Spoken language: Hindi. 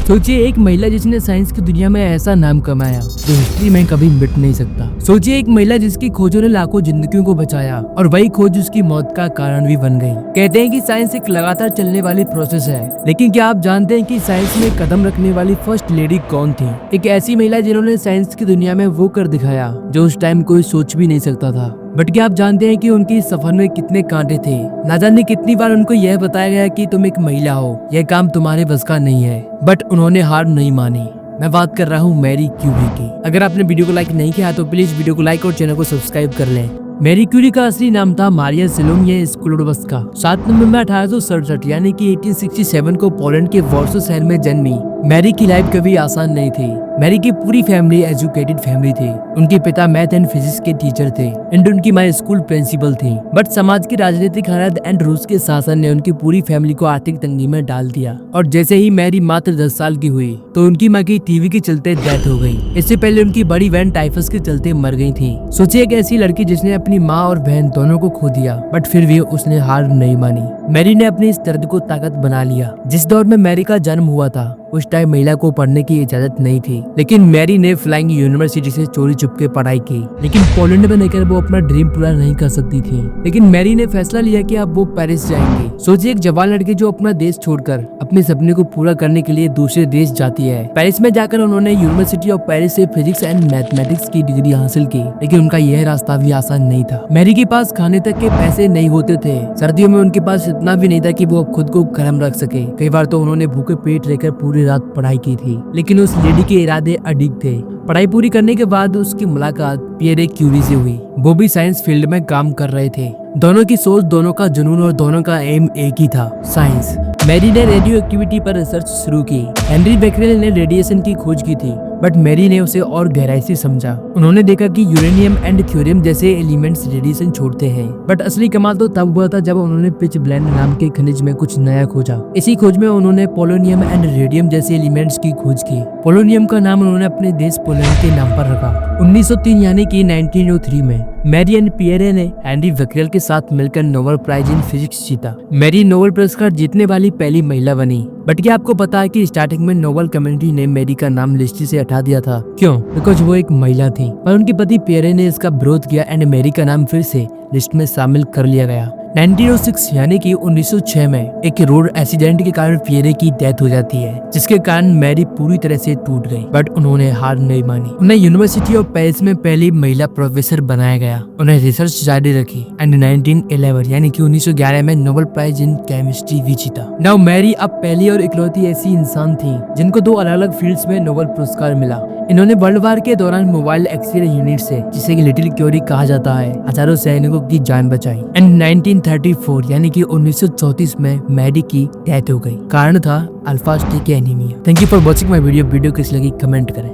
सोचिए एक महिला जिसने साइंस की दुनिया में ऐसा नाम कमाया जो हिस्ट्री में कभी मिट नहीं सकता। सोचिए एक महिला जिसकी खोजों ने लाखों जिंदगियों को बचाया और वही खोज उसकी मौत का कारण भी बन गई। कहते हैं कि साइंस एक लगातार चलने वाली प्रोसेस है, लेकिन क्या आप जानते हैं कि साइंस में कदम रखने वाली फर्स्ट लेडी कौन थी? एक ऐसी महिला जिन्होंने साइंस की दुनिया में वो कर दिखाया जो उस टाइम कोई सोच भी नहीं सकता था। बट क्या आप जानते हैं कि उनकी सफर में कितने कांटे थे? ना जाने कितनी बार उनको यह बताया गया कि तुम एक महिला हो, यह काम तुम्हारे बस का नहीं है, बट उन्होंने हार नहीं मानी। मैं बात कर रहा हूँ मैरी क्यूरी की। अगर आपने वीडियो को लाइक नहीं किया तो प्लीज वीडियो को लाइक और चैनल को सब्सक्राइब कर लें। मैरी क्यूरी का असली नाम था मारिया सिलोमिया स्क्लोडोवस्का। 7 नवंबर 1867 यानी कि 1867 को पोलैंड के वॉर्सो शहर में जन्मी। मैरी की लाइफ कभी आसान नहीं थी। मैरी की पूरी फैमिली एजुकेटेड फैमिली थी। उनके पिता मैथ एंड फिजिक्स के टीचर थे एंड उनकी माँ स्कूल प्रिंसिपल थी। बट समाज की राजनीतिक हालत एंड रूस के शासन ने उनकी पूरी फैमिली को आर्थिक तंगी में डाल दिया और जैसे ही मैरी मात्र 10 साल की हुई तो उनकी माँ की टीवी के चलते डेथ हो गई। इससे पहले उनकी बड़ी बहन टाइफस के चलते मर गई थी। सोचिए एक ऐसी लड़की जिसने अपनी माँ और बहन दोनों को खो दिया, बट फिर भी उसने हार नहीं मानी। मैरी ने अपनी इस दर्द को ताकत बना लिया। जिस दौर में मैरी का जन्म हुआ था उस टाइम महिला को पढ़ने की इजाजत नहीं थी, लेकिन मैरी ने फ्लाइंग यूनिवर्सिटी से चोरी छुपके पढ़ाई की। लेकिन पोलैंड में रहकर वो अपना ड्रीम पूरा नहीं कर सकती थी। लेकिन मैरी ने फैसला लिया कि अब वो पेरिस जाएंगी। सोचिए एक जवान लड़की जो अपना देश छोड़कर अपने सपने को पूरा करने के लिए दूसरे देश जाती है। पेरिस में जाकर उन्होंने यूनिवर्सिटी ऑफ पेरिस से फिजिक्स एंड मैथमेटिक्स की डिग्री हासिल की, लेकिन उनका यह रास्ता भी आसान नहीं था। मैरी के पास खाने तक के पैसे नहीं होते थे। सर्दियों में उनके पास इतना भी नहीं था कि वो खुद को गर्म रख सके। कई बार तो उन्होंने भूखे पेट रहकर पूरी रात पढ़ाई की थी। लेकिन उस लेडी के इरादे अडिग थे। पढ़ाई पूरी करने के बाद उसकी मुलाकात पियरे क्यूरी से हुई। वो भी साइंस फील्ड में काम कर रहे थे। दोनों की सोच, दोनों का जुनून और दोनों का एम एक ही था, साइंस। मैरी ने रेडियो एक्टिविटी पर रिसर्च शुरू की। हेनरी बेकरेल ने रेडिएशन की खोज की थी, बट मैरी ने उसे और गहराई से समझा। उन्होंने देखा कि यूरेनियम एंड थ्योरियम जैसे एलिमेंट्स रेडिएशन छोड़ते हैं। बट असली कमाल तो तब हुआ था जब उन्होंने पिच ब्लेंड नाम के खनिज में कुछ नया खोजा। इसी खोज में उन्होंने पोलोनियम एंड रेडियम जैसे एलिमेंट्स की खोज की। पोलोनियम का नाम उन्होंने अपने देश पोलैंड के नाम पर रखा। 1903 यानी कि 1903 में मैरी एंड पियरे ने हेनरी बेकरेल के साथ मिलकर नोबेल प्राइज इन फिजिक्स जीता। मैरी नोबेल पुरस्कार जीतने वाली पहली महिला बनी। बट क्या आपको पता है कि स्टार्टिंग में नोबेल कम्युनिटी ने मैरी का नाम लिस्ट से हटा दिया था? क्यों? बिकॉज वो एक महिला थी। पर उनके पति पियरे ने इसका विरोध किया एंड मैरी का नाम फिर से लिस्ट में शामिल कर लिया गया। 1906 यानी कि 1906 में एक रोड एक्सीडेंट के कारण पियरे की डेथ हो जाती है, जिसके कारण मैरी पूरी तरह से टूट गई। बट उन्होंने हार नहीं मानी। उन्हें यूनिवर्सिटी ऑफ पेरिस में पहली महिला प्रोफेसर बनाया गया। उन्हें रिसर्च जारी रखी एंड 1911 यानी कि 1911 में नोबेल प्राइज इन केमिस्ट्री भी जीता। नाउ मैरी अब पहली और इकलौती ऐसी इंसान थी जिनको 2 अलग अलग फील्ड्स में नोबेल पुरस्कार मिला। इन्होंने वर्ल्ड वार के दौरान मोबाइल एक्सरे यूनिट से, जिसे लिटिल क्यूरी कहा जाता है, हजारों सैनिकों की जान बचाई। एंड 1934 यानी कि 1934 में मैरी की डेथ हो गई। कारण था alpha stick anaemia. Thank you for watching my video. Video कैसी लगी कमेंट करें।